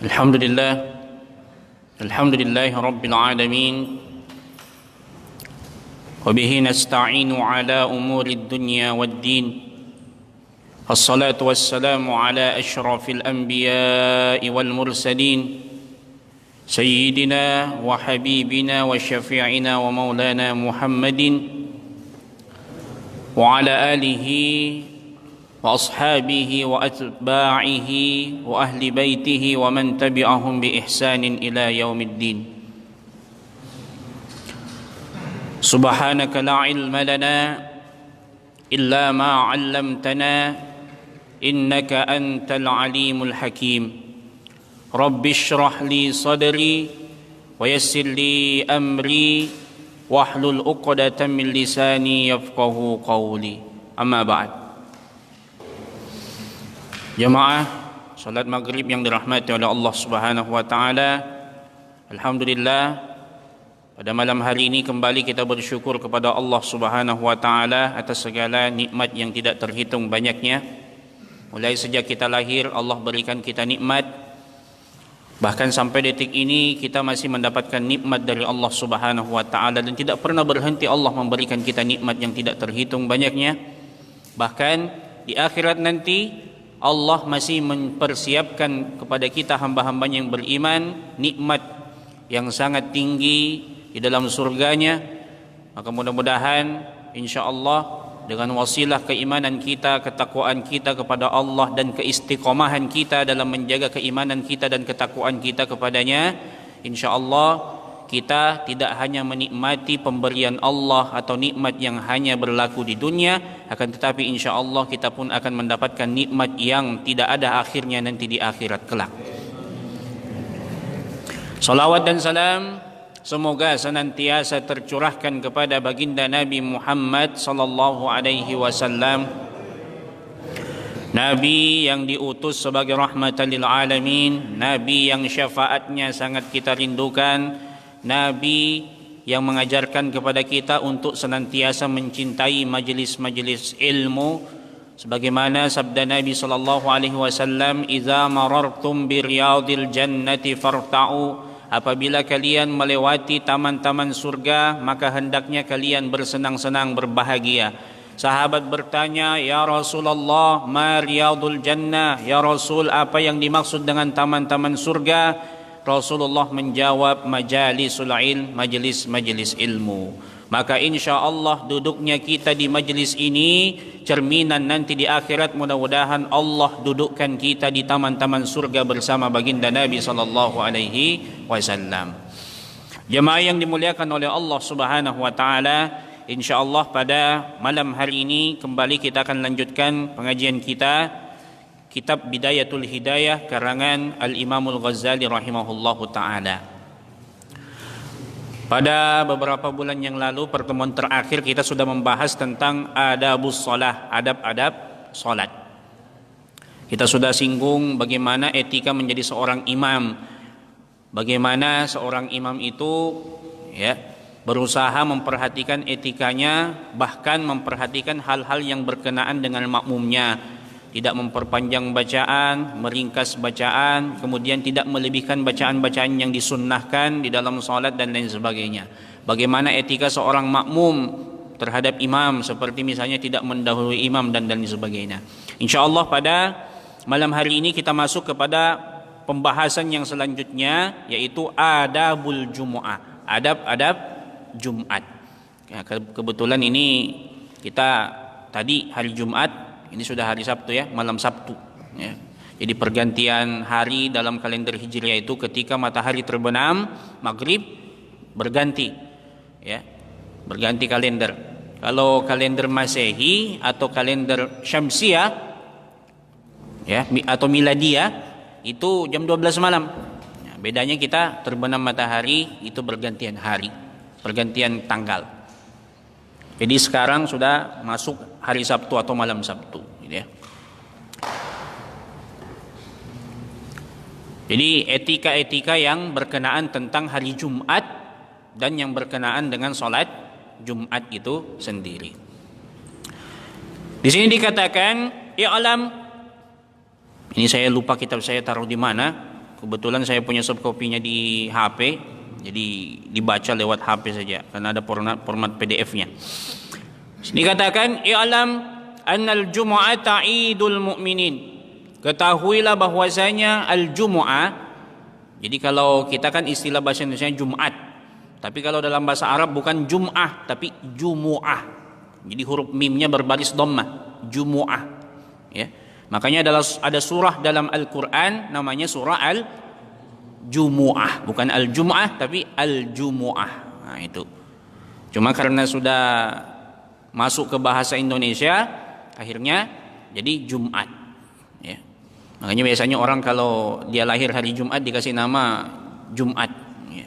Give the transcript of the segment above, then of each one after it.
الحمد لله الحمد لله رب العالمين وبه نستعين على أمور الدنيا والدين الصلاة والسلام على أشرف الأنبياء والمرسلين سيدنا وحبيبنا وشفيعنا ومولانا محمد وعلى آله وأصحابه وأتباعه وأهل بيته ومن تبعهم بإحسان إلى يوم الدين سبحانك لا علم لنا إلا ما علمتنا إنك أنت العليم الحكيم رب اشرح لي صدري ويسر لي أمري واحلل عقدة من لساني يفقه قولي أما بعد. Jamaah salat maghrib yang dirahmati oleh Allah Subhanahu wa taala. Alhamdulillah, pada malam hari ini kembali kita bersyukur kepada Allah Subhanahu wa taala atas segala nikmat yang tidak terhitung banyaknya. Mulai sejak kita lahir Allah berikan kita nikmat. Bahkan sampai detik ini kita masih mendapatkan nikmat dari Allah Subhanahu wa taala dan tidak pernah berhenti Allah memberikan kita nikmat yang tidak terhitung banyaknya. Bahkan di akhirat nanti Allah masih mempersiapkan kepada kita hamba-hambanya yang beriman nikmat yang sangat tinggi di dalam surganya. Maka mudah-mudahan insya-Allah dengan wasilah keimanan kita, ketakwaan kita kepada Allah dan keistiqomahan kita dalam menjaga keimanan kita dan ketakwaan kita kepadanya, insya-Allah kita tidak hanya menikmati pemberian Allah atau nikmat yang hanya berlaku di dunia, akan tetapi insya Allah kita pun akan mendapatkan nikmat yang tidak ada akhirnya nanti di akhirat kelak. Salawat dan salam semoga senantiasa tercurahkan kepada baginda Nabi Muhammad sallallahu alaihi wasallam, Nabi yang diutus sebagai rahmatan lil alamin, Nabi yang syafaatnya sangat kita rindukan, Nabi yang mengajarkan kepada kita untuk senantiasa mencintai majlis-majlis ilmu, sebagaimana sabda Nabi sallallahu alaihi wasallam, "Idza marartum bi riyadil jannati farta'u." Apabila kalian melewati taman-taman surga, maka hendaknya kalian bersenang-senang, berbahagia. Sahabat bertanya, "Ya Rasulullah, ma riyadul jannah?" Ya Rasul, apa yang dimaksud dengan taman-taman surga? Rasulullah menjawab, majalisul ilm, majlis-majlis ilmu. Maka insya Allah duduknya kita di majlis ini cerminan nanti di akhirat, mudah-mudahan Allah dudukkan kita di taman-taman surga bersama baginda Nabi sallallahu alaihi wasallam. Jemaah yang dimuliakan oleh Allah Subhanahu wa taala, insya Allah pada malam hari ini kembali kita akan lanjutkan pengajian kita Kitab Bidayatul Hidayah karangan Al-Imamul Ghazali rahimahullahu ta'ala. Pada beberapa bulan yang lalu, pertemuan terakhir kita sudah membahas tentang adabus shalah, adab-adab salat. Kita sudah singgung bagaimana etika menjadi seorang imam. Bagaimana seorang imam itu berusaha memperhatikan etikanya, bahkan memperhatikan hal-hal yang berkenaan dengan makmumnya. Tidak memperpanjang bacaan, meringkas bacaan, kemudian tidak melebihkan bacaan-bacaan yang disunnahkan di dalam salat dan lain sebagainya. Bagaimana etika seorang makmum terhadap imam, seperti misalnya tidak mendahului imam dan lain sebagainya. InsyaAllah pada malam hari ini kita masuk kepada pembahasan yang selanjutnya, yaitu adabul jumu'ah, adab-adab Jumat. Ya, kebetulan ini kita tadi hari Jumat, ini sudah hari Sabtu ya, malam Sabtu ya. Jadi pergantian hari dalam kalender Hijriah itu ketika matahari terbenam, maghrib berganti ya, berganti kalender. Kalau kalender Masehi atau kalender Syamsiah ya, atau Miladiyah itu jam 12 malam ya, bedanya kita terbenam matahari itu bergantian hari, pergantian tanggal. Jadi sekarang sudah masuk hari Sabtu atau malam Sabtu gitu ya. Jadi etika-etika yang berkenaan tentang hari Jumat dan yang berkenaan dengan sholat Jumat itu sendiri. Di sini dikatakan, i'lam, ini saya lupa kitab saya taruh di mana. kebetulan saya punya soft copy-nya di HP, jadi dibaca lewat HP saja karena ada format PDF-nya. Dikatakan i'lam annal jumu'ata 'idul mu'minin. Ketahuilah bahwasanya al-jumu'ah, jadi kalau kita kan istilah bahasa Indonesia Jumat, tapi kalau dalam bahasa Arab bukan Jum'ah tapi Jumu'ah. Jadi huruf mimnya berbaris dhammah, Jumu'ah. Ya. Makanya ada surah dalam Al-Qur'an namanya surah Al-Jumu'ah, bukan Al-Jum'ah tapi Al-Jumu'ah. Nah, itu. Cuma karena sudah masuk ke bahasa Indonesia akhirnya jadi Jumat, ya. Makanya biasanya orang kalau dia lahir hari Jumat dikasih nama Jumat, ya.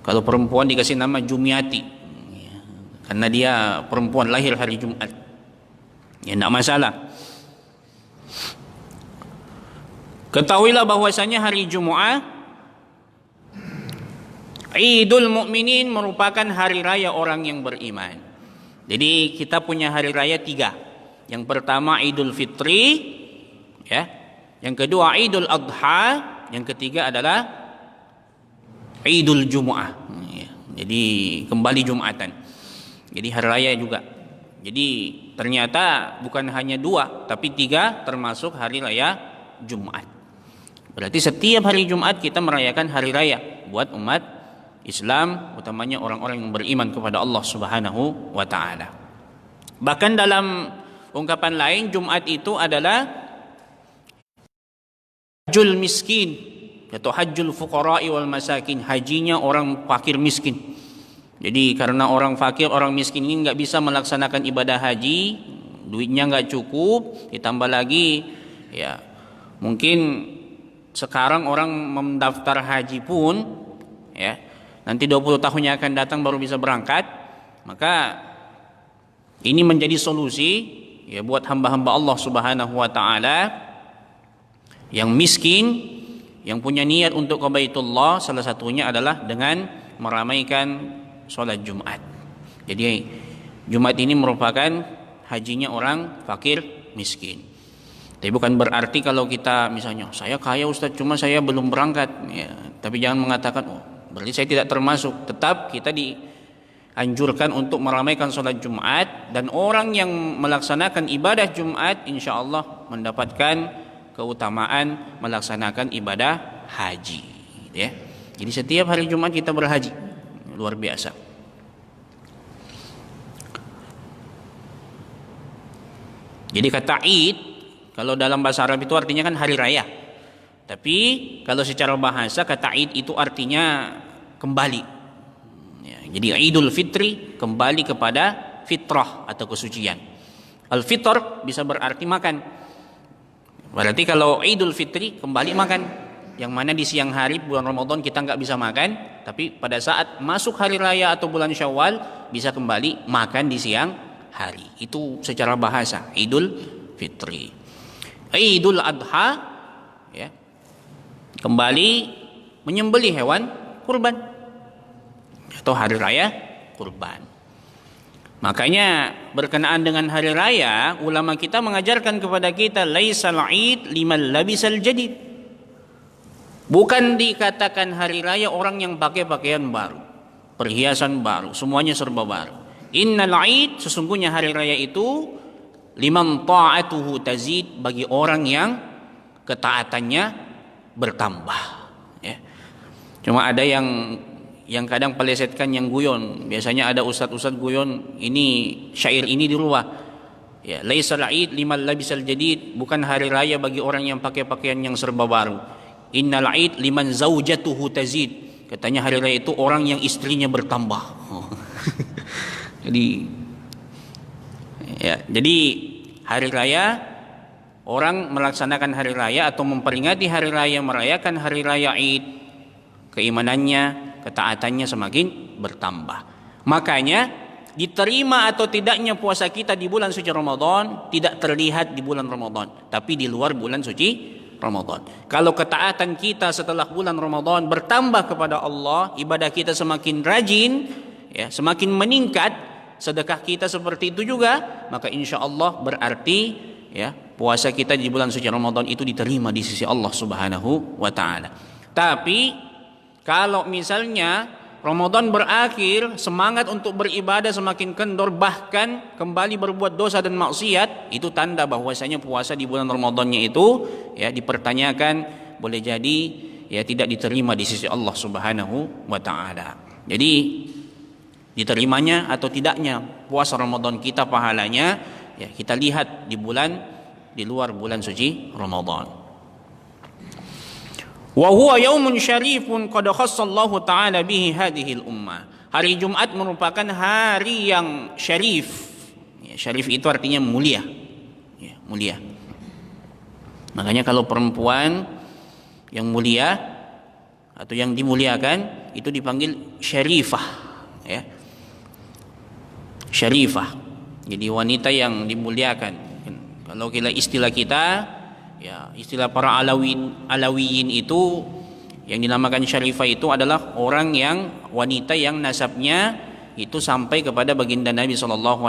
Kalau perempuan dikasih nama Jumiati, ya. Karena dia perempuan lahir hari Jumat, ya, tidak masalah. Ketahuilah bahwasanya hari Jumat Idul Mukminin merupakan hari raya orang yang beriman. Jadi kita punya hari raya 3. Yang pertama Idul Fitri, ya. Yang kedua Idul Adha, yang ketiga adalah Idul Jumu'ah. Ya. Jadi kembali Jumatan. Jadi hari raya juga. Jadi ternyata bukan hanya 2 tapi 3 termasuk hari raya Jumat. Berarti setiap hari Jumat kita merayakan hari raya buat umat Islam, utamanya orang-orang yang beriman kepada Allah Subhanahu wa taala. Bahkan dalam ungkapan lain Jumat itu adalah hajjul miskin atau hajjul fuqara'i wal masakin, hajinya orang fakir miskin. Jadi karena orang fakir, orang miskin ini nggak bisa melaksanakan ibadah haji, duitnya nggak cukup, ditambah lagi ya mungkin sekarang orang mendaftar haji pun ya nanti 20 tahun yang akan datang baru bisa berangkat, maka ini menjadi solusi ya buat hamba-hamba Allah Subhanahu wa taala yang miskin, yang punya niat untuk ke Baitullah, salah satunya adalah dengan meramaikan sholat Jumat. Jadi Jumat ini merupakan hajinya orang fakir miskin. Tapi bukan berarti kalau kita misalnya saya kaya Ustaz cuma saya belum berangkat, ya, tapi jangan mengatakan berarti saya tidak termasuk. Tetap kita dianjurkan untuk meramaikan sholat Jumat, dan orang yang melaksanakan ibadah Jumat insya Allah mendapatkan keutamaan melaksanakan ibadah haji, ya. Jadi setiap hari Jumat kita berhaji, luar biasa. Jadi kata Id kalau dalam bahasa Arab itu artinya kan hari raya. Tapi kalau secara bahasa kata Id itu artinya kembali. Ya, jadi Idul Fitri kembali kepada fitrah atau kesucian. Al-fitr bisa berarti makan. Berarti kalau Idul Fitri kembali makan. Yang mana di siang hari bulan Ramadan kita nggak bisa makan, tapi pada saat masuk hari raya atau bulan Syawal bisa kembali makan di siang hari. Itu secara bahasa Idul Fitri. Idul Adha ya, kembali menyembelih hewan kurban atau hari raya kurban. Makanya berkenaan dengan hari raya, ulama kita mengajarkan kepada kita laisal id liman labisal jadid. Bukan dikatakan hari raya orang yang pakai pakaian baru, perhiasan baru, semuanya serba baru. Innal id, sesungguhnya hari raya itu liman ta'atuhu tazid, bagi orang yang ketaatannya bertambah, ya. Cuma ada yang kadang pelesetkan, yang guyon. Biasanya ada ustadz guyon, ini syair ini dirubah. Ya, laisal id liman labisal jadid, bukan hari raya bagi orang yang pakai pakaian yang serba baru. Innal id liman zaujatuhu tazid. Katanya hari raya itu orang yang istrinya bertambah. Jadi hari raya, orang melaksanakan hari raya atau memperingati hari raya, merayakan hari raya Id, keimanannya, ketaatannya semakin bertambah. Makanya diterima atau tidaknya puasa kita di bulan suci Ramadan tidak terlihat di bulan Ramadan, tapi di luar bulan suci Ramadan. Kalau ketaatan kita setelah bulan Ramadan bertambah kepada Allah, ibadah kita semakin rajin, ya, semakin meningkat, sedekah kita seperti itu juga, maka insya Allah berarti ya puasa kita di bulan suci Ramadan itu diterima di sisi Allah Subhanahu wa taala. Tapi kalau misalnya Ramadan berakhir, semangat untuk beribadah semakin kendor, bahkan kembali berbuat dosa dan maksiat, itu tanda bahwasanya puasa di bulan Ramadannya itu ya dipertanyakan, boleh jadi ya tidak diterima di sisi Allah Subhanahu wa taala. Jadi diterimanya atau tidaknya puasa Ramadan kita pahalanya ya kita lihat di luar bulan suci Ramadan. Wa huwa yaumun syarifun qad khassallahu ta'ala bihi hadhil ummah. Hari Jumat merupakan hari yang syarif. Ya, syarif itu artinya mulia. Ya, mulia. Makanya kalau perempuan yang mulia atau yang dimuliakan itu dipanggil syarifah, ya. Syarifah. Jadi wanita yang dimuliakan. Kalau istilah kita, ya istilah para alawiyin itu yang dinamakan syarifah itu adalah orang yang wanita yang nasabnya itu sampai kepada baginda Nabi SAW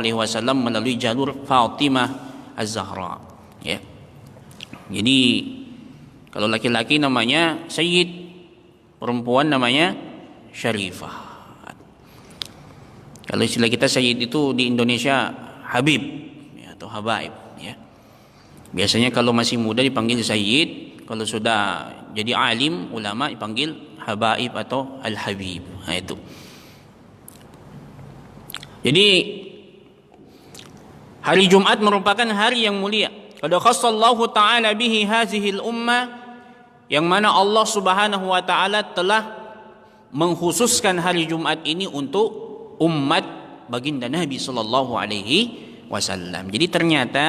melalui jalur Fatimah Az-Zahra. Ya. Jadi kalau laki-laki namanya Sayyid, perempuan namanya Syarifah. Kalau istilah kita Sayyid itu di Indonesia Habib ya, atau Habaib. Ya. Biasanya kalau masih muda dipanggil Sayyid, kalau sudah jadi alim, ulama dipanggil Habaib atau Al-Habib. Nah itu. Jadi hari Jumat merupakan hari yang mulia. Qad khassallahu ta'ala bihi hazihil ummah, yang mana Allah Subhanahu wa taala telah mengkhususkan hari Jumat ini untuk umat baginda Nabi sallallahu alaihi wasallam. Jadi ternyata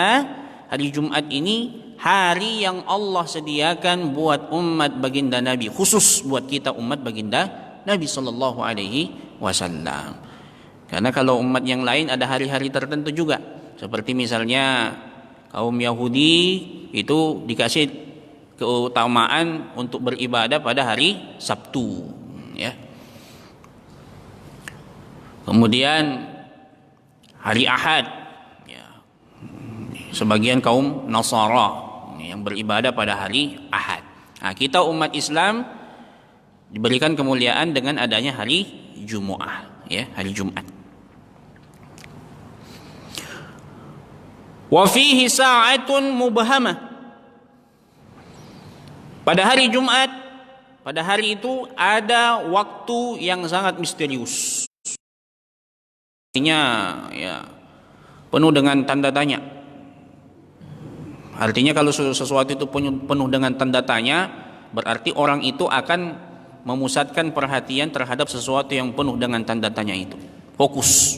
hari Jumat ini hari yang Allah sediakan buat umat baginda Nabi, khusus buat kita umat baginda Nabi sallallahu alaihi wasallam. Karena kalau umat yang lain ada hari-hari tertentu juga. Seperti misalnya kaum Yahudi itu dikasih keutamaan untuk beribadah pada hari Sabtu, ya. Kemudian hari Ahad, ya. Sebagian kaum Nasara yang beribadah pada hari Ahad. Nah, kita umat Islam diberikan kemuliaan dengan adanya hari Jumu'ah, ya, hari Jumat. Wa fihi sa'atun mubhamah. Pada hari Jumat, pada hari itu ada waktu yang sangat misterius. Artinya ya penuh dengan tanda tanya. Artinya kalau sesuatu itu penuh dengan tanda tanya, berarti orang itu akan memusatkan perhatian terhadap sesuatu yang penuh dengan tanda tanya itu. Fokus.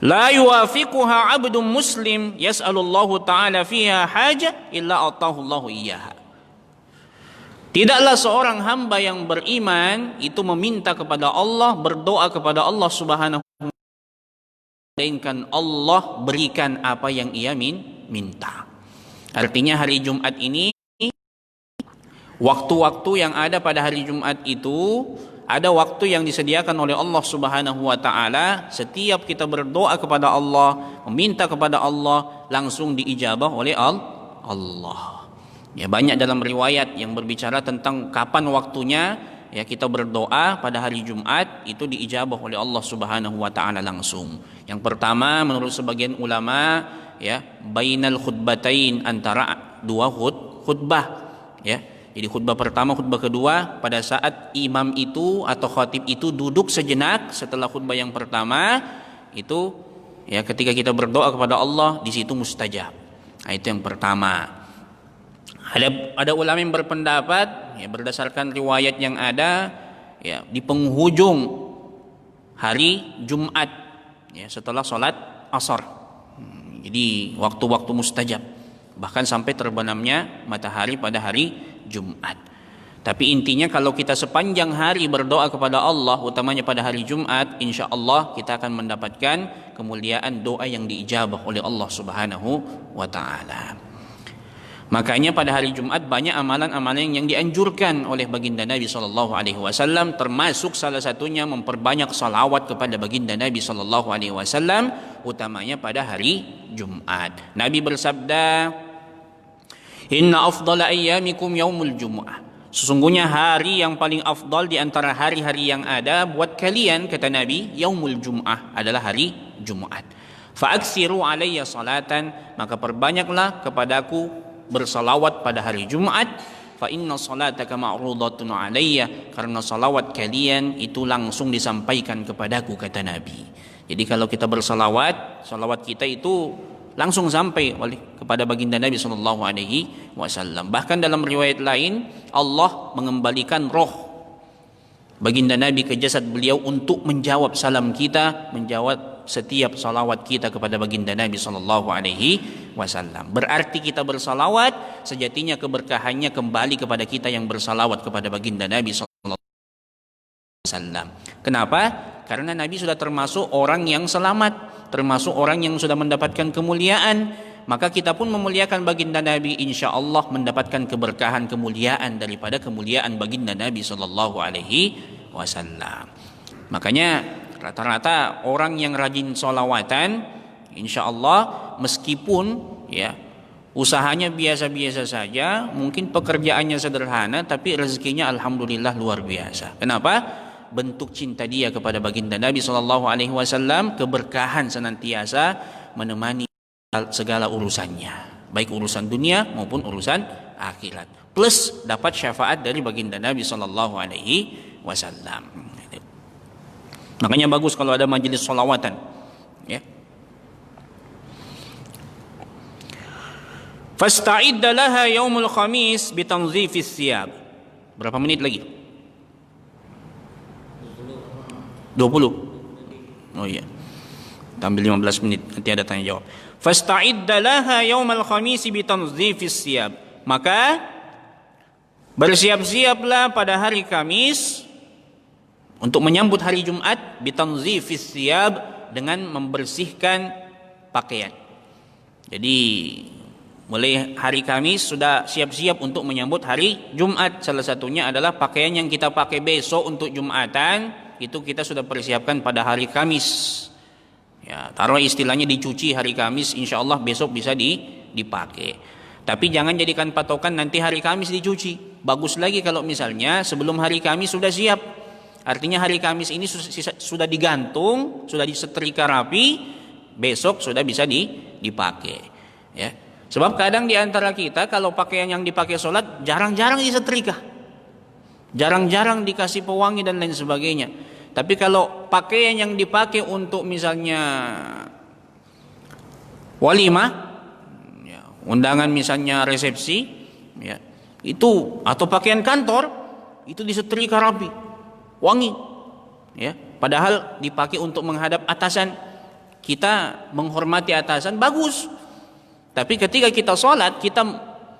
La yuwafiquha 'abdun muslim yas'alullahu ta'ala fiha haja illa atahu Allahu iyyaha. Tidaklah seorang hamba yang beriman itu meminta kepada Allah, berdoa kepada Allah Subhanahu wa taala, melainkan Allah berikan apa yang ia minta. Artinya hari Jumat ini, waktu-waktu yang ada pada hari Jumat itu, ada waktu yang disediakan oleh Allah Subhanahu wa taala. Setiap kita berdoa kepada Allah, meminta kepada Allah, langsung diijabah oleh Allah. Ya, banyak dalam riwayat yang berbicara tentang kapan waktunya ya kita berdoa pada hari Jumat itu diijabah oleh Allah Subhanahu wa taala langsung. Yang pertama menurut sebagian ulama ya bainal khutbatain, antara dua khutbah ya. Jadi khutbah pertama, khutbah kedua, pada saat imam itu atau khatib itu duduk sejenak setelah khutbah yang pertama itu ya ketika kita berdoa kepada Allah di situ mustajab. Nah, itu yang pertama. Ada ulama yang berpendapat ya berdasarkan riwayat yang ada ya di penghujung hari Jumat ya setelah sholat asar. Jadi waktu-waktu mustajab, bahkan sampai terbenamnya matahari pada hari Jumat. Tapi intinya kalau kita sepanjang hari berdoa kepada Allah, utamanya pada hari Jumat, insya Allah kita akan mendapatkan kemuliaan doa yang diijabah oleh Allah Subhanahu wa taala. Makanya pada hari Jumat banyak amalan-amalan yang dianjurkan oleh baginda Nabi SAW, termasuk salah satunya memperbanyak salawat kepada baginda Nabi SAW, utamanya pada hari Jumat. Nabi bersabda, Inna afdala ayyamikum yaumul jumu'ah. Sesungguhnya hari yang paling afdal di antara hari-hari yang ada buat kalian, kata Nabi, yaumul jumu'ah, adalah hari Jumat. Fa'aksiru alayya salatan, maka perbanyaklah kepadaku bersalawat pada hari Jumat. Fa inna salataka ma'rudatun alayya, karena salawat kalian itu langsung disampaikan kepadaku, kata Nabi. Jadi kalau kita bersalawat, salawat kita itu langsung sampai oleh kepada baginda Nabi sallallahu alaihi wasallam. Bahkan dalam riwayat lain, Allah mengembalikan roh baginda Nabi ke jasad beliau untuk menjawab salam kita, menjawab setiap salawat kita kepada baginda Nabi sallallahu alaihi wasallam. Berarti kita bersalawat, sejatinya keberkahannya kembali kepada kita yang bersalawat kepada baginda Nabi sallallahu alaihi wasallam. Kenapa? Karena Nabi sudah termasuk orang yang selamat, termasuk orang yang sudah mendapatkan kemuliaan. Maka kita pun memuliakan baginda Nabi, insya Allah mendapatkan keberkahan, kemuliaan daripada kemuliaan baginda Nabi sallallahu alaihi wasallam. Makanya rata-rata orang yang rajin sholawatan, insya Allah meskipun ya usahanya biasa-biasa saja, mungkin pekerjaannya sederhana, tapi rezekinya alhamdulillah luar biasa. Kenapa? Bentuk cinta dia kepada baginda Nabi sallallahu alaihi wasallam, keberkahan senantiasa menemani segala urusannya, baik urusan dunia maupun urusan akhirat. Plus dapat syafaat dari baginda Nabi sallallahu alaihi wasallam. Makanya bagus kalau ada majelis sholawatan, ya. Fasta'idda laha yaumul khamis bitanzifis thiyab. Berapa menit lagi? 20. Oh iya. Tampil 15 menit, nanti ada tanya jawab. Fasta'idda laha yaumal khamis bitanzifis thiyab. Maka bersiap-siaplah pada hari Kamis untuk menyambut hari Jumat, bitanzifis thiyab, dengan membersihkan pakaian. Jadi mulai hari Kamis sudah siap-siap untuk menyambut hari Jumat. Salah satunya adalah pakaian yang kita pakai besok untuk Jumatan, itu kita sudah persiapkan pada hari Kamis. Ya, taruh istilahnya dicuci hari Kamis, insya Allah besok bisa dipakai. Tapi jangan jadikan patokan nanti hari Kamis dicuci. Bagus lagi kalau misalnya sebelum hari Kamis sudah siap. Artinya hari Kamis ini sudah digantung, sudah disetrika rapi, besok sudah bisa dipakai. Ya. Sebab kadang di antara kita kalau pakaian yang dipakai sholat jarang-jarang disetrika, jarang-jarang dikasih pewangi dan lain sebagainya. Tapi kalau pakaian yang dipakai untuk misalnya walimah, ya, undangan misalnya resepsi, ya, itu atau pakaian kantor itu disetrika rapi, wangi, ya. Padahal dipakai untuk menghadap atasan, kita menghormati atasan, bagus. Tapi ketika kita sholat, kita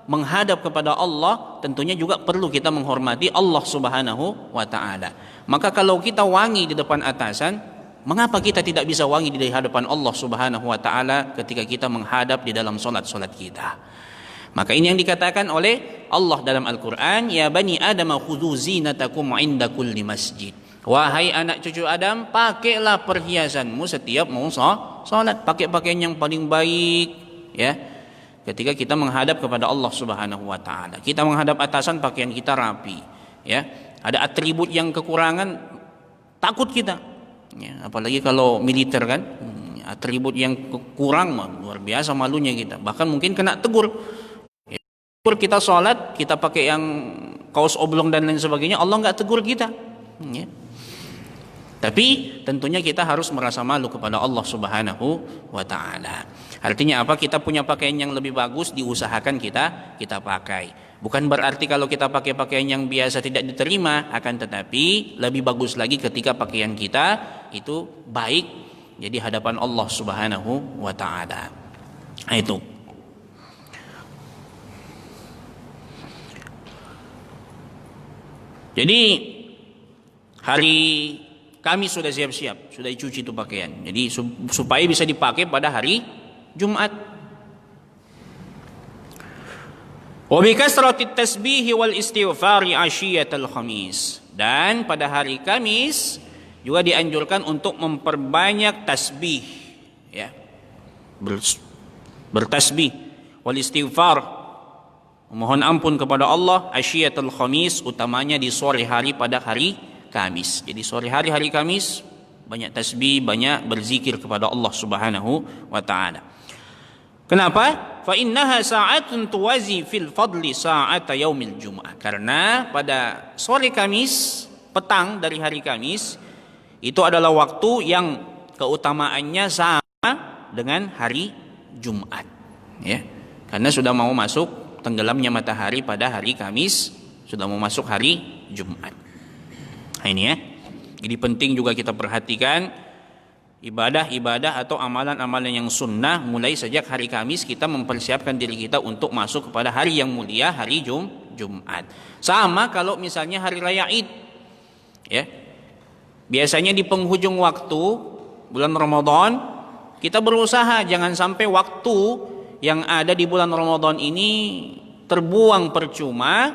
menghadap kepada Allah, tentunya juga perlu kita menghormati Allah Subhanahu wa ta'ala. Maka kalau kita wangi di depan atasan, mengapa kita tidak bisa wangi di hadapan Allah Subhanahu wa ta'ala ketika kita menghadap di dalam solat-solat kita? Maka ini yang dikatakan oleh Allah dalam Al-Quran, ya bani Adam khudhu zinatakum inda kulli masjid. Wahai anak cucu Adam, pakailah perhiasanmu setiap mau solat, pakai pakaian yang paling baik, ya. Ketika kita menghadap kepada Allah Subhanahu wa ta'ala, kita menghadap atasan, pakaian kita rapi, ya. Ada atribut yang kekurangan, takut kita, ya. Apalagi kalau militer kan, atribut yang kurang, luar biasa malunya kita, bahkan mungkin kena tegur, ya. Kita sholat, kita pakai yang kaos oblong dan lain sebagainya, Allah nggak tegur kita, ya. Tapi tentunya kita harus merasa malu kepada Allah Subhanahu wa ta'ala. Artinya apa? Kita punya pakaian yang lebih bagus, diusahakan kita pakai. Bukan berarti kalau kita pakai pakaian yang biasa tidak diterima, akan tetapi lebih bagus lagi ketika pakaian kita itu baik jadi hadapan Allah Subhanahu wa ta'ala. Nah, itu. Jadi hari Kamis sudah siap-siap, sudah dicuci itu pakaian. Jadi supaya bisa dipakai pada hari Jumat. Wa bi kasratit tasbih wal istighfari ashiyatal khamis. Dan pada hari Kamis juga dianjurkan untuk memperbanyak tasbih, ya. Bertasbih wal istighfar, Memohon ampun kepada Allah asyiatul khamis, utamanya di sore hari pada hari Kamis. Jadi sore hari Kamis banyak tasbih, banyak berzikir kepada Allah Subhanahu wa taala. Kenapa? Fa innaha sa'atun tuwazi fil fadli sa'ata yaumil jumu'ah. Karena pada sore Kamis, petang dari hari Kamis, itu adalah waktu yang keutamaannya sama dengan hari Jumat, ya. Karena sudah mau masuk tenggelamnya matahari pada hari Kamis, sudah mau masuk hari Jumat. Nah, ini ya. Jadi penting juga kita perhatikan ibadah-ibadah atau amalan-amalan yang sunnah mulai sejak hari Kamis, kita mempersiapkan diri kita untuk masuk kepada hari yang mulia, hari Jumat. Sama kalau misalnya hari raya Id, ya. Biasanya di penghujung waktu bulan Ramadan kita berusaha jangan sampai waktu yang ada di bulan Ramadan ini terbuang percuma.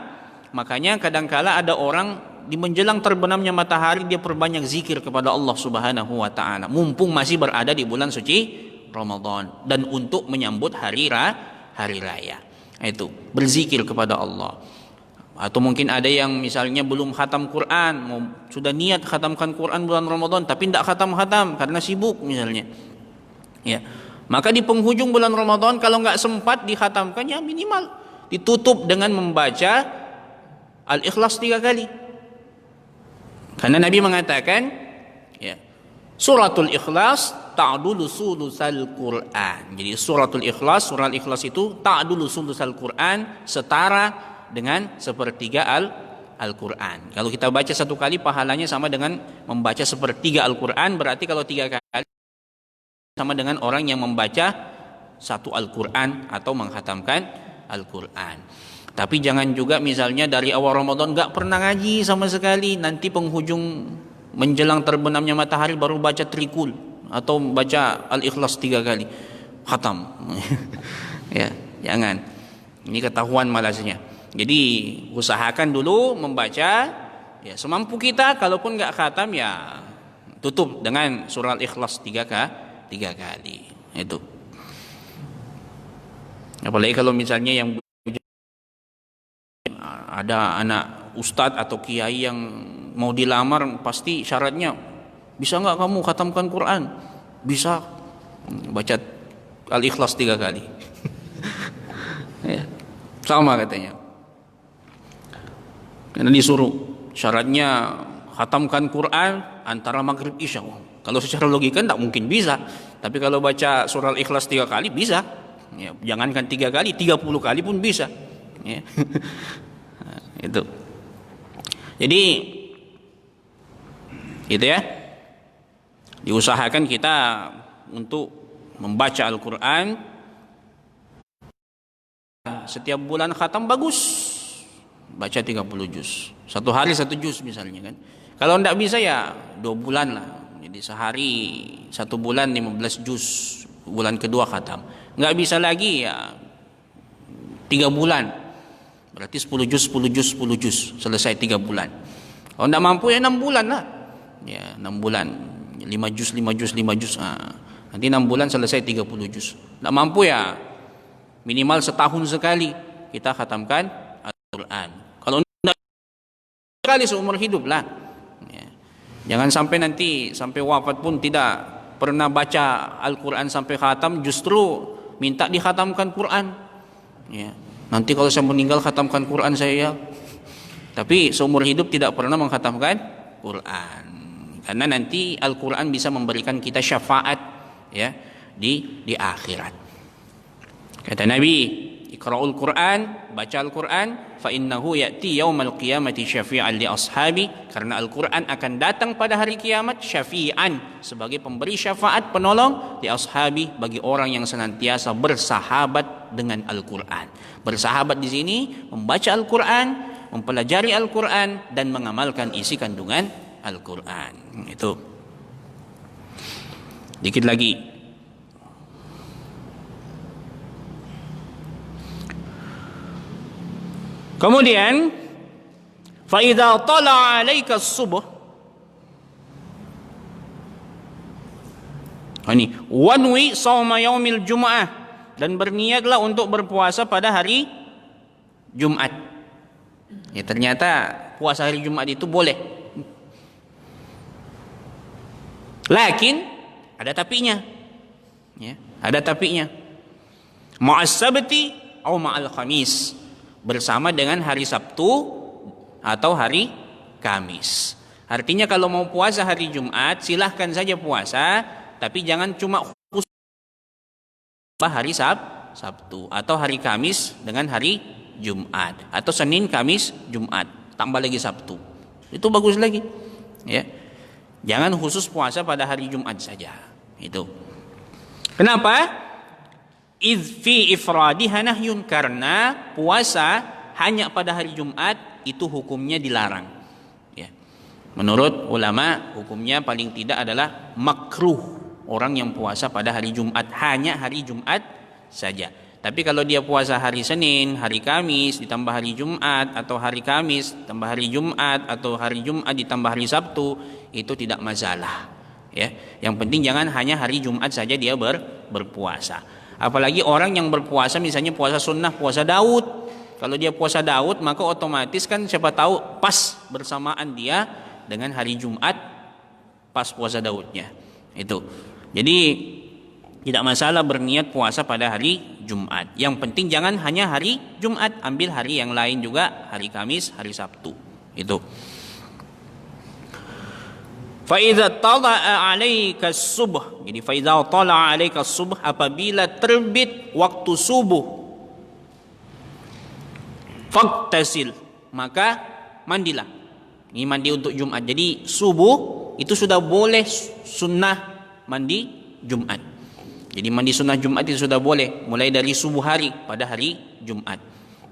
Makanya kadangkala ada orang di menjelang terbenamnya matahari dia perbanyak zikir kepada Allah Subhanahu wa taala mumpung masih berada di bulan suci Ramadan dan untuk menyambut hari raya. Itu berzikir kepada Allah. Atau mungkin ada yang misalnya belum khatam Quran, sudah niat khatamkan Quran bulan Ramadan tapi tidak khatam-khatam karena sibuk misalnya. Ya. Maka di penghujung bulan Ramadan kalau nggak sempat dikhatamkan, ya minimal ditutup dengan membaca Al-Ikhlas 3 kali. Karena Nabi mengatakan, ya, suratul Ikhlas ta'dulu sulusal Quran. Jadi suratul Ikhlas, surah Al-Ikhlas itu ta'dulu sulusal Quran, setara dengan sepertiga Al-Quran. Kalau kita baca 1 kali pahalanya sama dengan membaca sepertiga Al-Quran. Berarti kalau 3 kali sama dengan orang yang membaca 1 Al-Quran atau menghatamkan Al-Quran. Tapi jangan juga misalnya dari awal Ramadan gak pernah ngaji sama sekali, nanti penghujung menjelang terbenamnya matahari baru baca trikul atau baca Al-Ikhlas 3 kali khatam. Ya, jangan. Ini ketahuan malasnya. Jadi usahakan dulu membaca ya semampu kita, kalaupun gak khatam ya tutup dengan surah Al-Ikhlas 3 kali. Itu. Apalagi kalau misalnya yang ada anak ustadz atau kiai yang mau dilamar, pasti syaratnya bisa nggak kamu khatamkan Quran? Bisa, baca Al-Ikhlas 3 kali. Ya, sama katanya. Karena disuruh syaratnya khatamkan Quran antara maghrib isya. Kalau secara logika tidak mungkin bisa. Tapi kalau baca surah Al-Ikhlas 3 kali bisa. Ya, jangankan 3 kali, 30 kali pun bisa. Ya. Itu. Jadi itu ya. Diusahakan kita untuk membaca Al-Quran setiap bulan khatam bagus. Baca 30 juz. 1 hari 1 juz misalnya kan. Kalau tidak bisa ya 2 bulan lah. Jadi sehari 1 bulan 15 juz. Bulan kedua khatam. Nggak bisa lagi ya 3 bulan. Berarti 10 juz, 10 juz, 10 juz. Selesai 3 bulan. Kalau tidak mampu ya 6 bulan lah. Ya 6 bulan. 5 juz, 5 juz, 5 juz. Nanti 6 bulan selesai 30 juz. Tidak mampu ya minimal setahun sekali kita khatamkan Al-Quran. Kalau tidak sekali seumur hidup lah. Ya. Jangan sampai nanti sampai wafat pun tidak pernah baca Al-Quran sampai khatam, justru minta dikhatamkan Quran. Ya. Nanti kalau saya meninggal khatamkan Quran saya. Tapi seumur hidup tidak pernah mengkhatamkan Quran. Karena nanti Al-Quran bisa memberikan kita syafaat ya di akhirat. Kata Nabi, Iqra'ul Quran, baca Al-Quran, fa innahu ya'ti yaumal qiyamati syafi'an li ashabi, karena Al-Quran akan datang pada hari kiamat syafi'an, sebagai pemberi syafaat, penolong, li ashabi, bagi orang yang senantiasa bersahabat dengan Al-Quran. Bersahabat di sini membaca Al-Quran, mempelajari Al-Quran dan mengamalkan isi kandungan Al-Quran. Itu. Dikit lagi. Kemudian fa idza tala 'alaika as-subh, ini wanwi shauma yaumil jumu'ah, dan berniatlah untuk berpuasa pada hari Jumat. Ya, ternyata puasa hari Jumat itu boleh. Lakin ada tapinya. Ya, ada tapinya. Ma'as sabti atau ma'al khamis. Bersama dengan hari Sabtu atau hari Kamis. Artinya kalau mau puasa hari Jumat, silahkan saja puasa, tapi jangan cuma khusus hari Sabtu atau hari Kamis dengan hari Jumat atau Senin, Kamis, Jumat, tambah lagi Sabtu. Itu bagus lagi. Ya. Jangan khusus puasa pada hari Jumat saja. Itu. Kenapa? Idh fi ifradiha nahyun, karena puasa hanya pada hari Jumat itu hukumnya dilarang. Ya. Menurut ulama hukumnya paling tidak adalah makruh orang yang puasa pada hari Jumat, hanya hari Jumat saja. Tapi kalau dia puasa hari Senin, hari Kamis ditambah hari Jumat, atau hari Kamis ditambah hari Jumat, atau hari Jumat ditambah hari Sabtu, itu tidak masalah. Ya, yang penting jangan hanya hari Jumat saja dia berpuasa. Apalagi orang yang berpuasa misalnya puasa sunnah, puasa Daud. Kalau dia puasa Daud maka otomatis kan siapa tahu pas bersamaan dia dengan hari Jumat, pas puasa Daudnya. Itu. Jadi tidak masalah berniat puasa pada hari Jumat. Yang penting jangan hanya hari Jumat, ambil hari yang lain juga, hari Kamis, hari Sabtu. Itu. Faiza tala'a 'alaika subuh. Jadi faiza tala'a 'alaika subuh, apabila terbit waktu subuh, faqtasil, maka mandilah. Ini mandi untuk Jumat. Jadi subuh itu sudah boleh sunnah mandi Jumat. Jadi mandi sunnah Jumat itu sudah boleh mulai dari subuh hari pada hari Jumat.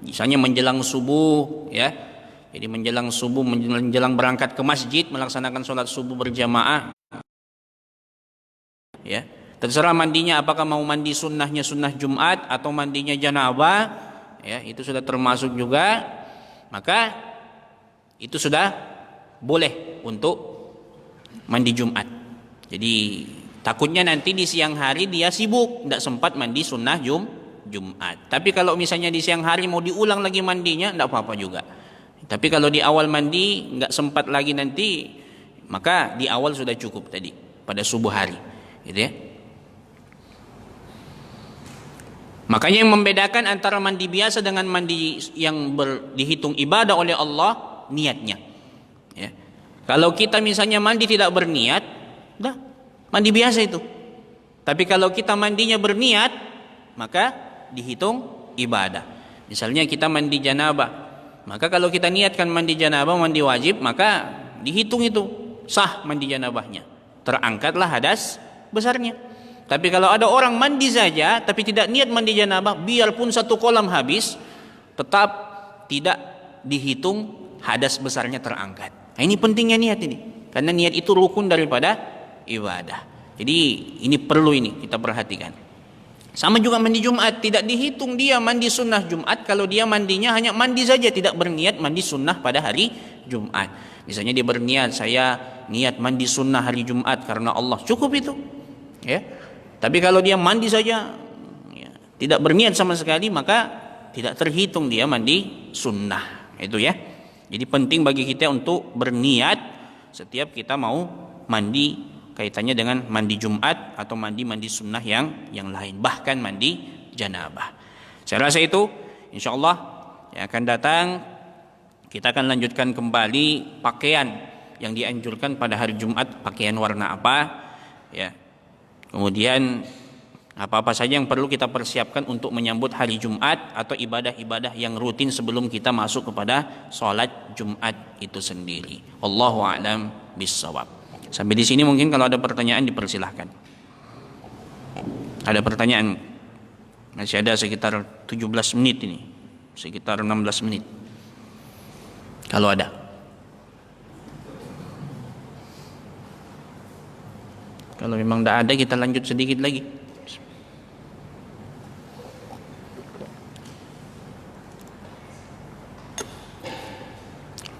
Misalnya menjelang subuh, ya. Jadi menjelang subuh, menjelang berangkat ke masjid melaksanakan sholat subuh berjamaah. Ya, terserah mandinya apakah mau mandi sunnahnya sunnah Jumat atau mandinya janabah. Ya, itu sudah termasuk juga. Maka itu sudah boleh untuk mandi Jumat. Jadi takutnya nanti di siang hari dia sibuk, tidak sempat mandi sunnah Jumat. Tapi kalau misalnya di siang hari mau diulang lagi mandinya, tidak apa-apa juga. Tapi kalau di awal mandi nggak sempat lagi nanti, maka di awal sudah cukup tadi pada subuh hari, gitu ya. Makanya yang membedakan antara mandi biasa dengan mandi yang dihitung ibadah oleh Allah, niatnya. Ya. Kalau kita misalnya mandi tidak berniat, dah mandi biasa itu. Tapi kalau kita mandinya berniat, maka dihitung ibadah. Misalnya kita mandi janabah. Maka kalau kita niatkan mandi janabah, mandi wajib, maka dihitung itu sah mandi janabahnya. Terangkatlah hadas besarnya. Tapi kalau ada orang mandi saja tapi tidak niat mandi janabah, biarpun satu kolam habis, tetap tidak dihitung hadas besarnya terangkat. Nah, ini pentingnya niat ini. Karena niat itu rukun daripada ibadah. Jadi ini perlu ini kita perhatikan. Sama juga mandi Jumat, tidak dihitung dia mandi sunnah Jumat kalau dia mandinya hanya mandi saja, tidak berniat mandi sunnah pada hari Jumat. Misalnya dia berniat, saya niat mandi sunnah hari Jumat karena Allah, cukup itu. Ya. Tapi kalau dia mandi saja, ya, tidak berniat sama sekali, maka tidak terhitung dia mandi sunnah. Itu ya. Jadi penting bagi kita untuk berniat setiap kita mau mandi, kaitannya dengan mandi Jumat atau mandi sunnah yang lain, bahkan mandi janabah. Saya rasa itu insyaallah yang akan datang kita akan lanjutkan kembali pakaian yang dianjurkan pada hari Jumat, pakaian warna apa, ya. Kemudian apa-apa saja yang perlu kita persiapkan untuk menyambut hari Jumat atau ibadah-ibadah yang rutin sebelum kita masuk kepada sholat Jumat itu sendiri. Wallahu a'lam bissawab. Sampai di sini mungkin kalau ada pertanyaan dipersilahkan. Ada pertanyaan? Masih ada sekitar 17 menit ini. Sekitar 16 menit. Kalau ada. Kalau memang tidak ada kita lanjut sedikit lagi.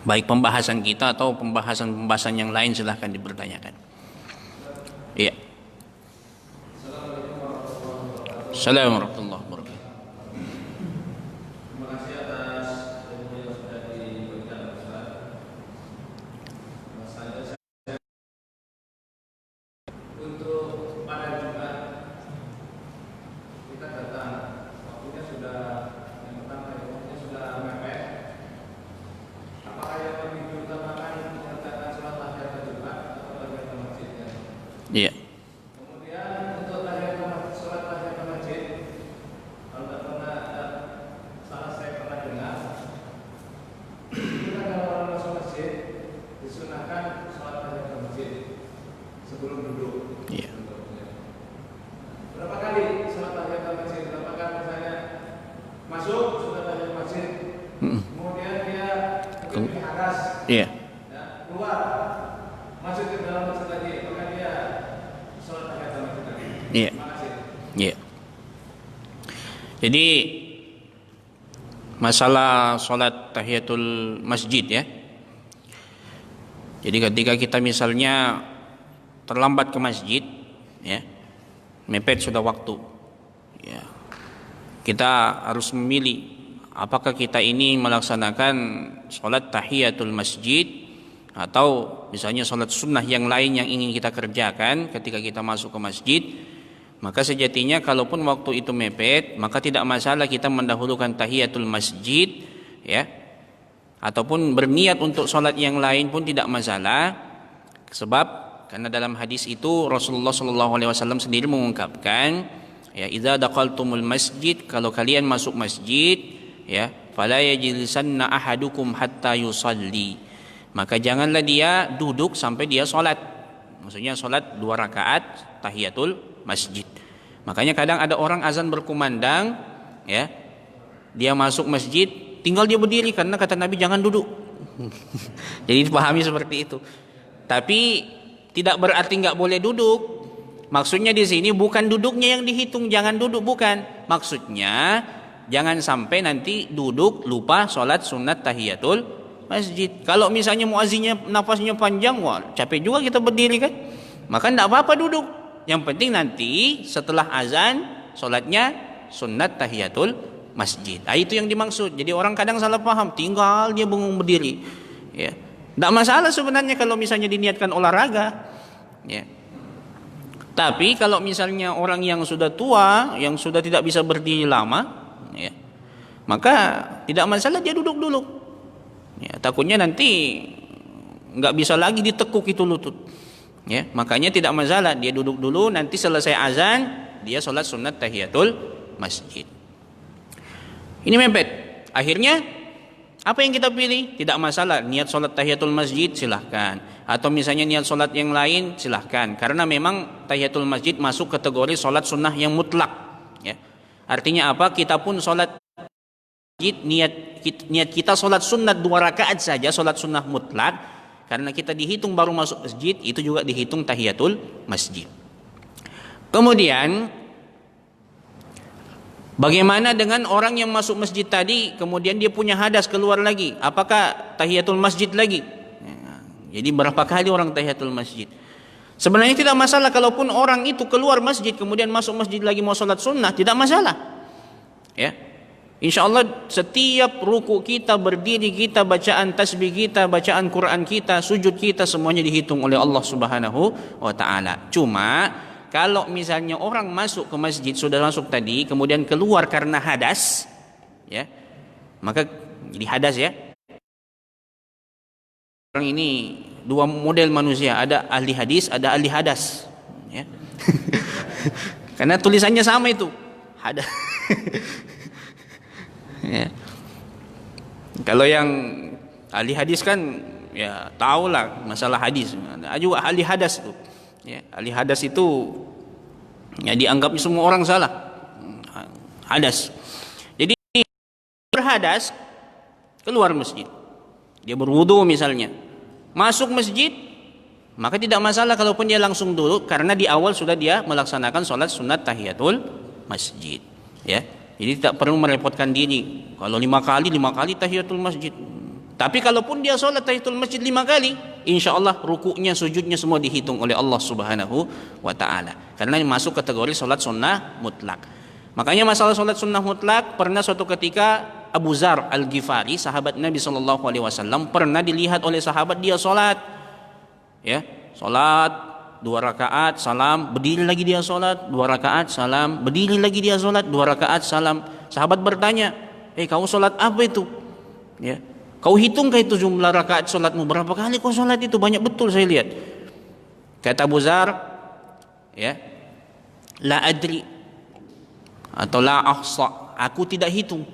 Baik pembahasan kita atau pembahasan yang lain silahkan dipertanyakan. Iya. Assalamualaikum warahmatullahi wabarakatuh. Terima kasih atas Iya. Kemudian untuk sholat tahiyatul masjid, kalau tak pernah salah saya pernah dengar, itu kan kalau orang masuk masjid disunahkan sholat tahiyatul masjid sebelum duduk. Iya. Berapa kali sholat tahiyatul masjid? Apakah misalnya masuk sholat tahiyatul masjid, kemudian dia mungkin hadas, Iya. ya, keluar, masuk ke dalam masjid lagi, maka dia sholat tahiyatul masjid lagi. Iya. Terima kasih. Iya. Jadi masalah sholat tahiyatul masjid ya. Jadi ketika kita misalnya terlambat ke masjid, ya, mepet sudah waktu, ya, kita harus memilih apakah kita ini melaksanakan sholat tahiyatul masjid atau misalnya sholat sunnah yang lain yang ingin kita kerjakan ketika kita masuk ke masjid. Maka sejatinya kalaupun waktu itu mepet, maka tidak masalah kita mendahulukan tahiyatul masjid, ya, ataupun berniat untuk sholat yang lain pun tidak masalah. Sebab karena dalam hadis itu Rasulullah SAW sendiri mengungkapkan, ya, idza daqaltumul masjid, kalau kalian masuk masjid, ya, fala yajlisanna ahadukum hatta yusalli, maka janganlah dia duduk sampai dia sholat. Maksudnya sholat 2 rakaat tahiyatul masjid. Makanya kadang ada orang azan berkumandang, ya, dia masuk masjid tinggal dia berdiri karena kata Nabi jangan duduk. Jadi dipahami seperti itu. Tapi tidak berarti nggak boleh duduk. Maksudnya di sini bukan duduknya yang dihitung, jangan duduk, bukan. Maksudnya jangan sampai nanti duduk lupa sholat sunat tahiyatul masjid. Kalau misalnya muazzinnya nafasnya panjang, wah capek juga kita berdiri kan. Maka tidak apa-apa duduk. Yang penting nanti setelah azan sholatnya sunat tahiyatul masjid. Itu yang dimaksud. Jadi orang kadang salah paham, tinggal dia bengong berdiri. Ya, tidak masalah sebenarnya kalau misalnya diniatkan olahraga. Ya. Tapi kalau misalnya orang yang sudah tua, yang sudah tidak bisa berdiri lama, ya, maka tidak masalah dia duduk dulu. Ya, takutnya nanti nggak bisa lagi ditekuk itu lutut. Ya, makanya tidak masalah dia duduk dulu, nanti selesai azan dia sholat sunat tahiyatul masjid. Ini mepet. Akhirnya apa yang kita pilih? Tidak masalah, niat sholat tahiyatul masjid silahkan, atau misalnya niat sholat yang lain silahkan, karena memang tahiyatul masjid masuk kategori sholat sunnah yang mutlak. Ya. Artinya apa? Kita pun sholat masjid, niat kita sholat sunat 2 rakaat saja, sholat sunnah mutlak. Karena kita dihitung baru masuk masjid, itu juga dihitung tahiyatul masjid. Kemudian bagaimana dengan orang yang masuk masjid tadi, kemudian dia punya hadas keluar lagi? Apakah tahiyatul masjid lagi? Jadi berapa kali orang tahiyatul masjid? Sebenarnya tidak masalah kalaupun orang itu keluar masjid kemudian masuk masjid lagi mau sholat sunnah, tidak masalah. Ya. Insya Allah setiap ruku kita, berdiri kita, bacaan tasbih kita, bacaan Quran kita, sujud kita, semuanya dihitung oleh Allah Subhanahu wa ta'ala. Cuma kalau misalnya orang masuk ke masjid, sudah masuk tadi, kemudian keluar karena hadas, ya, maka jadi hadas, ya. Orang ini 2 model manusia, ada ahli hadis, ada ahli hadas, ya. Karena tulisannya sama itu, hadas. Ya. Kalau yang ahli hadis kan ya tahulah masalah hadis. Ada juga ahli hadas itu. Ya, ahli hadas itu ya dianggap semua orang salah. Hadas. Jadi berhadas keluar masjid. Dia berwudu misalnya. Masuk masjid maka tidak masalah kalaupun dia langsung duduk karena di awal sudah dia melaksanakan sholat sunat tahiyatul masjid. Ya. Jadi tidak perlu merepotkan diri. Kalau 5 kali tahiyatul masjid. Tapi kalaupun dia sholat tahiyatul masjid 5 kali, insya Allah rukuknya, sujudnya semua dihitung oleh Allah Subhanahu wa ta'ala. Karena masuk kategori sholat sunnah mutlak. Makanya masalah sholat sunnah mutlak, pernah suatu ketika Abu Dzar Al-Ghifari, sahabat Nabi SAW, pernah dilihat oleh sahabat dia sholat. Ya, sholat 2 rakaat salam, berdiri lagi dia sholat 2 rakaat salam, berdiri lagi dia sholat 2 rakaat salam. Sahabat bertanya, kau sholat apa itu? Ya, kau hitungkah itu jumlah rakaat sholatmu? Berapa kali kau sholat itu? Banyak betul saya lihat. Kata Abu Dzar, ya, la adri atau la ahsa, aku tidak hitung.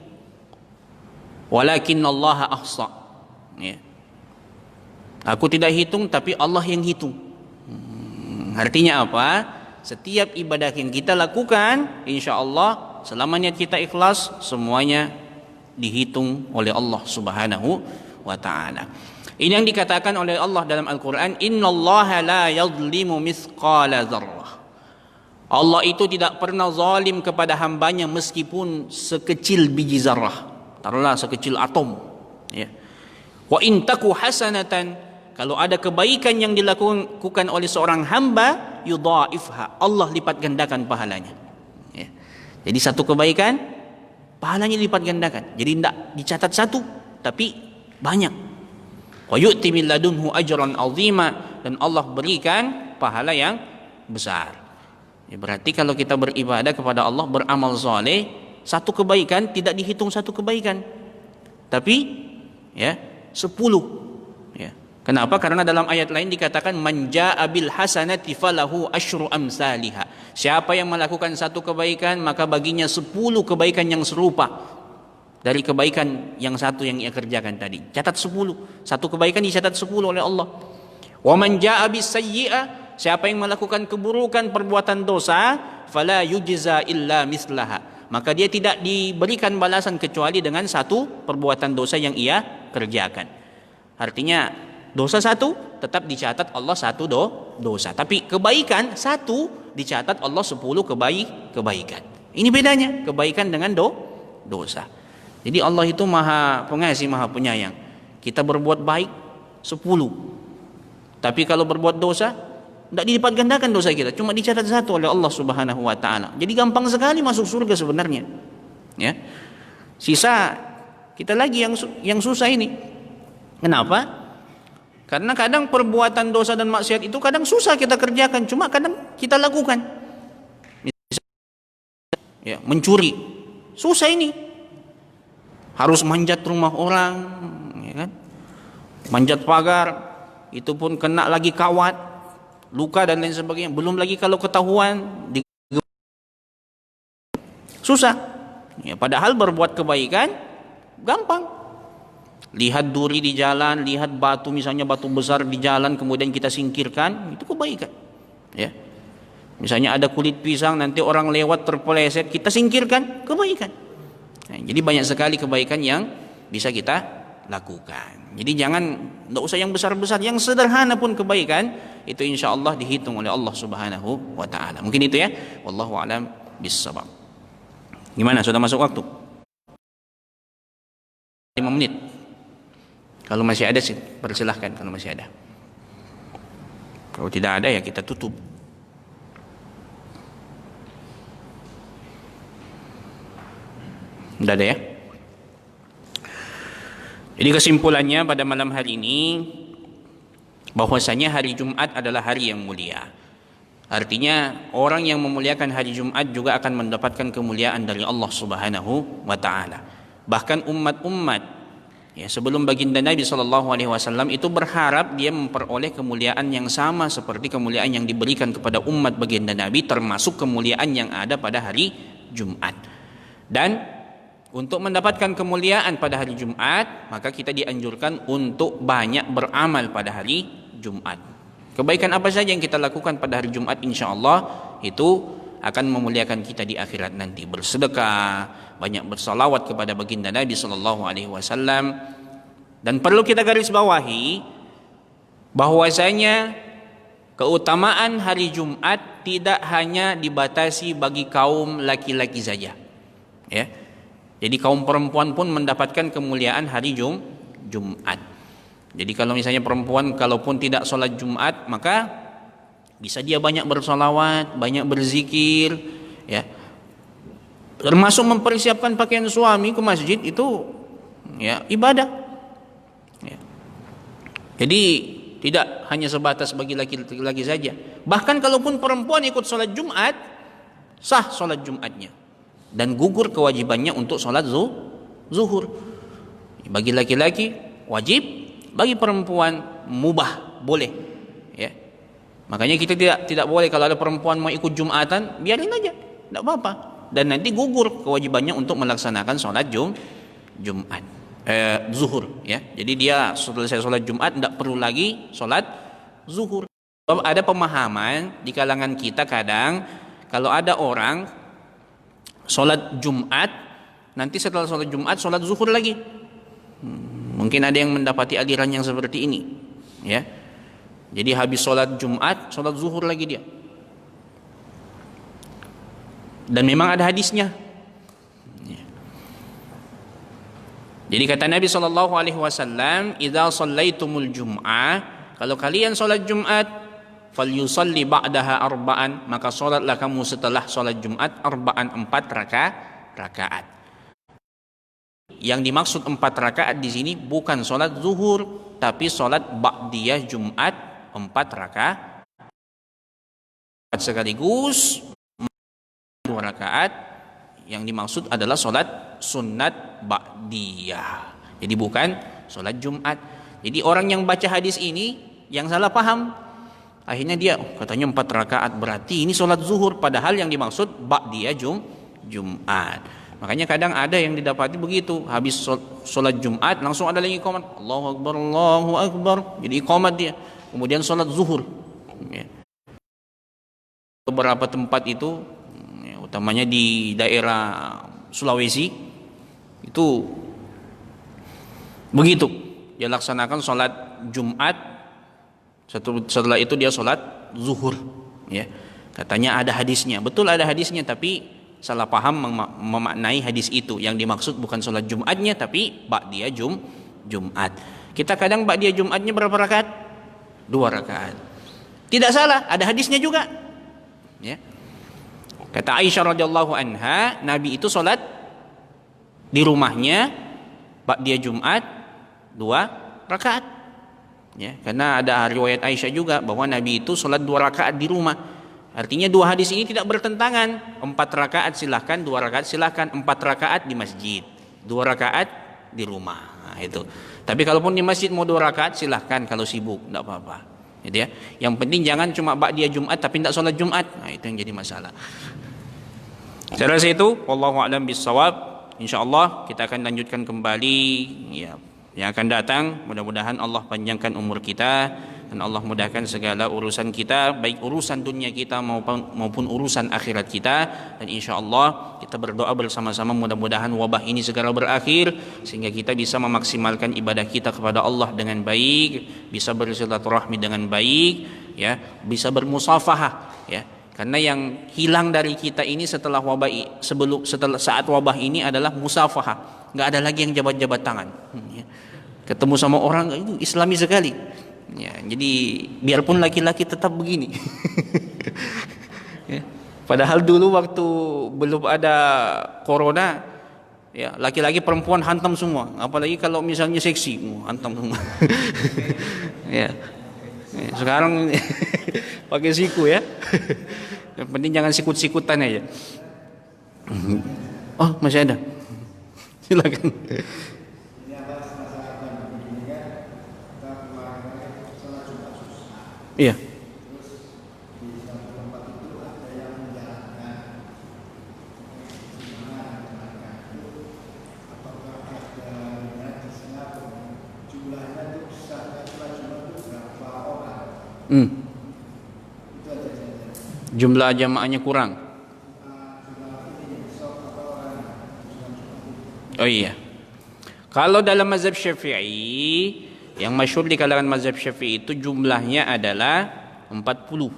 Walakin Allah ahsa, ya. Aku tidak hitung tapi Allah yang hitung. Artinya apa? Setiap ibadah yang kita lakukan, insya Allah selama niat kita ikhlas, semuanya dihitung oleh Allah Subhanahu wa ta'ala. Ini yang dikatakan oleh Allah dalam Al-Quran, innallaha la yadhlimu mithqala dzarrah. Allah itu tidak pernah zalim kepada hambanya meskipun sekecil biji zarrah, taruhlah sekecil atom, ya. Wa in taku hasanatan, kalau ada kebaikan yang dilakukan oleh seorang hamba, yudha'ifha, Allah lipat gandakan pahalanya, ya. Jadi satu kebaikan pahalanya lipat gandakan. Jadi tidak dicatat satu tapi banyak. Wa yu'ti min ladunhu ajran 'azima, dan Allah berikan pahala yang besar. Ya, berarti kalau kita beribadah kepada Allah, beramal saleh, satu kebaikan tidak dihitung satu kebaikan, tapi ya 10. Ya. Kenapa? Karena dalam ayat lain dikatakan man jaa bil hasanati falahu asyru amsalihha. Siapa yang melakukan satu kebaikan, maka baginya 10 kebaikan yang serupa dari kebaikan yang satu yang ia kerjakan tadi. Catat 10. Satu kebaikan dicatat 10 oleh Allah. Wa man jaa bis sayyi'ah, siapa yang melakukan keburukan, perbuatan dosa, fala yujza illa mislaha, maka dia tidak diberikan balasan kecuali dengan satu perbuatan dosa yang ia kerjakan. Artinya dosa satu tetap dicatat Allah satu dosa, tapi kebaikan satu dicatat Allah 10 kebaikan. Ini bedanya kebaikan dengan dosa. Jadi Allah itu maha pengasih, maha penyayang. Kita berbuat baik 10, tapi kalau berbuat dosa tidak dilipat gandakan dosa kita, cuma dicatat satu oleh Allah Subhanahu wa ta'ala. Jadi gampang sekali masuk surga sebenarnya, ya. Sisa kita lagi yang susah ini. Kenapa? Karena kadang perbuatan dosa dan maksiat itu kadang susah kita kerjakan, cuma kadang kita lakukan. Ya, mencuri susah ini, harus manjat rumah orang, ya kan? Manjat pagar, itu pun kena lagi kawat, luka dan lain sebagainya. Belum lagi kalau ketahuan susah. Ya, padahal berbuat kebaikan gampang. Lihat duri di jalan, lihat batu, misalnya batu besar di jalan, kemudian kita singkirkan, itu kebaikan. Ya. Misalnya ada kulit pisang, nanti orang lewat terpeleset, kita singkirkan, kebaikan. Nah, jadi banyak sekali kebaikan yang bisa kita lakukan. Jadi tidak usah yang besar-besar, yang sederhana pun kebaikan itu insya Allah dihitung oleh Allah Subhanahu wa ta'ala. Mungkin itu ya, wallahu a'lam bissawab. Gimana, sudah masuk waktu? 5 menit. Kalau masih ada sih persilahkan, kalau masih ada. Kalau tidak ada ya kita tutup. Tidak ada ya? Jadi kesimpulannya pada malam hari ini, bahwasanya hari Jumat adalah hari yang mulia. Artinya orang yang memuliakan hari Jumat juga akan mendapatkan kemuliaan dari Allah Subhanahu wa ta'ala. Bahkan umat-umat ya sebelum baginda Nabi SAW itu berharap dia memperoleh kemuliaan yang sama seperti kemuliaan yang diberikan kepada umat baginda Nabi, termasuk kemuliaan yang ada pada hari Jumat. Dan untuk mendapatkan kemuliaan pada hari Jumat, maka kita dianjurkan untuk banyak beramal pada hari Jumat. Kebaikan apa saja yang kita lakukan pada hari Jumat, insya Allah itu akan memuliakan kita di akhirat nanti. Bersedekah, banyak bersalawat kepada baginda Nabi SAW. Dan perlu kita garis bawahi bahwasanya keutamaan hari Jumat tidak hanya dibatasi bagi kaum laki-laki saja, ya. Jadi kaum perempuan pun mendapatkan kemuliaan hari Jumat. Jadi kalau misalnya perempuan kalaupun tidak sholat Jumat, maka bisa dia banyak bersolawat, banyak berzikir, ya. Termasuk mempersiapkan pakaian suami ke masjid itu ya ibadah. Ya. Jadi tidak hanya sebatas bagi laki-laki saja. Bahkan kalaupun perempuan ikut sholat Jumat, sah sholat Jumatnya dan gugur kewajibannya untuk sholat zuhur. Bagi laki-laki wajib, bagi perempuan mubah, boleh, ya. Makanya kita tidak boleh kalau ada perempuan mau ikut Jumatan, biarin aja, tidak apa-apa. Dan nanti gugur kewajibannya untuk melaksanakan sholat Jumat, zuhur, ya. Jadi dia selesai sholat Jumat tidak perlu lagi sholat zuhur. Ada pemahaman di kalangan kita kadang kalau ada orang sholat Jumat, nanti setelah sholat Jumat sholat zuhur lagi. Mungkin ada yang mendapati aliran yang seperti ini, ya. Jadi habis sholat Jumat, sholat zuhur lagi dia. Dan memang ada hadisnya. Jadi kata Nabi SAW, "Idza shallaitumul jum'ah," kalau kalian sholat Jumat, falyusalli ba'daha arba'an, maka sholatlah kamu setelah sholat Jumat arba'an, 4 rakaat. Yang dimaksud 4 rakaat di sini bukan sholat zuhur, tapi sholat ba'diyah Jumat 4 rakaat sekaligus. 2 rakaat yang dimaksud adalah sholat sunat ba'diyah. Jadi bukan sholat Jumat. Jadi orang yang baca hadis ini yang salah paham. Akhirnya dia katanya 4 rakaat berarti ini sholat zuhur, padahal yang dimaksud ba'diyah Jumat. Makanya kadang ada yang didapati begitu, habis sholat Jumat langsung ada lagi iqamat, Allahu Akbar, Allahu Akbar. Jadi iqamat dia. Kemudian sholat zuhur. Ya. Beberapa tempat itu, utamanya di daerah Sulawesi, itu begitu. Dia laksanakan sholat Jumat, setelah itu dia sholat zuhur. Ya. Katanya ada hadisnya. Betul ada hadisnya, tapi salah paham memaknai hadis itu. Yang dimaksud bukan sholat Jumatnya, tapi ba'diyah Jumat. Kita kadang ba'diyah Jumatnya berapa rakaat? 2 rakaat. Tidak salah, ada hadisnya juga. Ya. Kata Aisyah radhiyallahu anha, Nabi itu sholat di rumahnya ba'diyah Jumat 2 rakaat. Ya, karena ada riwayat Aisyah juga bahwa Nabi itu sholat 2 rakaat di rumah. Artinya 2 hadis ini tidak bertentangan. 4 rakaat silahkan, 2 rakaat silahkan. 4 rakaat di masjid, 2 rakaat di rumah. Nah, itu. Tapi kalaupun di masjid mau 2 rakaat silahkan kalau sibuk, tidak apa-apa. Gitu ya. Yang penting jangan cuma ba'diyah Jumat tapi tidak sholat Jumat. Nah, itu yang jadi masalah. Saya rasa itu, wallahu a'lam bissawab. Insyaallah kita akan lanjutkan kembali ya yang akan datang. Mudah-mudahan Allah panjangkan umur kita dan Allah mudahkan segala urusan kita, baik urusan dunia kita maupun urusan akhirat kita. Dan insyaallah kita berdoa bersama-sama mudah-mudahan wabah ini segera berakhir sehingga kita bisa memaksimalkan ibadah kita kepada Allah dengan baik, bisa bersilaturahmi dengan baik, ya, bisa bermusafahah, ya. Karena yang hilang dari kita ini setelah saat wabah ini adalah musafahah. Enggak ada lagi yang jabat-jabat tangan. Ya. Ketemu sama orang itu Islami sekali. Ya, jadi biarpun laki-laki tetap begini. Ya. Padahal dulu waktu belum ada corona, ya laki-laki perempuan hantam semua. Apalagi kalau misalnya seksi, hantam semua. Ya. Ya, sekarang pakai siku ya. Yang penting jangan sikut-sikutan aja. Oh, masih ada. Silakan. Iya. Jumlah jamaahnya kurang. Oh iya. Kalau dalam mazhab Syafi'i, yang masyhur di kalangan mazhab Syafi'i itu jumlahnya adalah 40.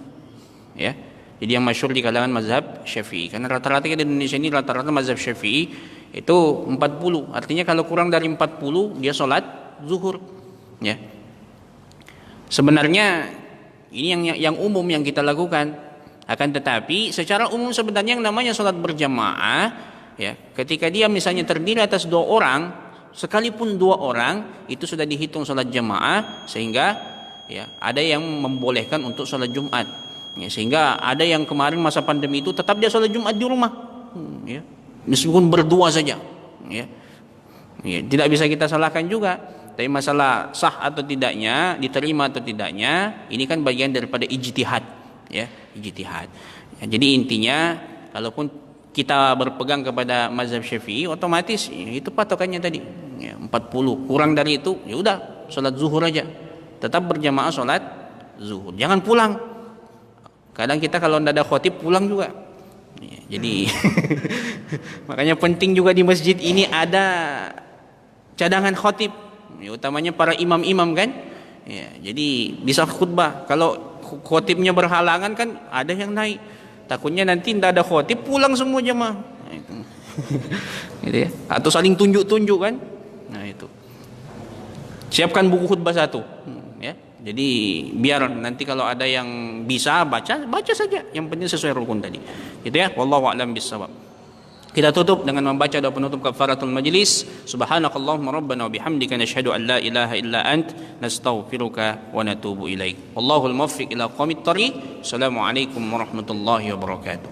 Ya. Jadi yang masyhur di kalangan mazhab Syafi'i, karena rata-rata di Indonesia ini rata-rata mazhab Syafi'i itu 40. Artinya kalau kurang dari 40 dia sholat zuhur. Ya. Sebenarnya ini yang umum yang kita lakukan. Akan tetapi secara umum sebenarnya yang namanya sholat berjamaah, ya, ketika dia misalnya terdiri atas 2 orang, sekalipun 2 orang itu sudah dihitung sholat jamaah, sehingga ya ada yang membolehkan untuk sholat Jumat. Ya, sehingga ada yang kemarin masa pandemi itu tetap dia sholat Jumat di rumah, ya, meskipun berdua saja. Ya. Ya, tidak bisa kita salahkan juga. Tapi masalah sah atau tidaknya, diterima atau tidaknya, ini kan bagian daripada ijtihad, ya, ijtihad. Ya, jadi intinya, kalaupun kita berpegang kepada mazhab Syafi'i, otomatis itu patokannya tadi, ya, 40. Kurang dari itu, ya udah, sholat zuhur aja. Tetap berjamaah sholat zuhur. Jangan pulang. Kadang kita kalau tidak ada khotib pulang juga. Ya, jadi makanya penting juga di masjid ini ada cadangan khotib. Ya, utamanya para imam-imam kan. Ya, jadi bisa khutbah. Kalau khotibnya berhalangan kan ada yang naik. Takutnya nanti tidak ada khotib pulang semua jemaah. Nah, itu. Gitu ya. Atau saling tunjuk-tunjuk kan. Nah itu. Siapkan buku khutbah satu. Ya. Jadi biar nanti kalau ada yang bisa baca saja. Yang penting sesuai rukun tadi. Gitu ya. Wallahu a'lam bissawab. Kita tutup dengan membaca doa penutup kafaratul majlis. Subhanakallahumma rabbana wa bihamdika nashhadu an la ilaha illa ant nastaghfiruka wa natubu ilaik. Wallahul muwaffiq ila aqwamit thariq. Assalamualaikum warahmatullahi wabarakatuh.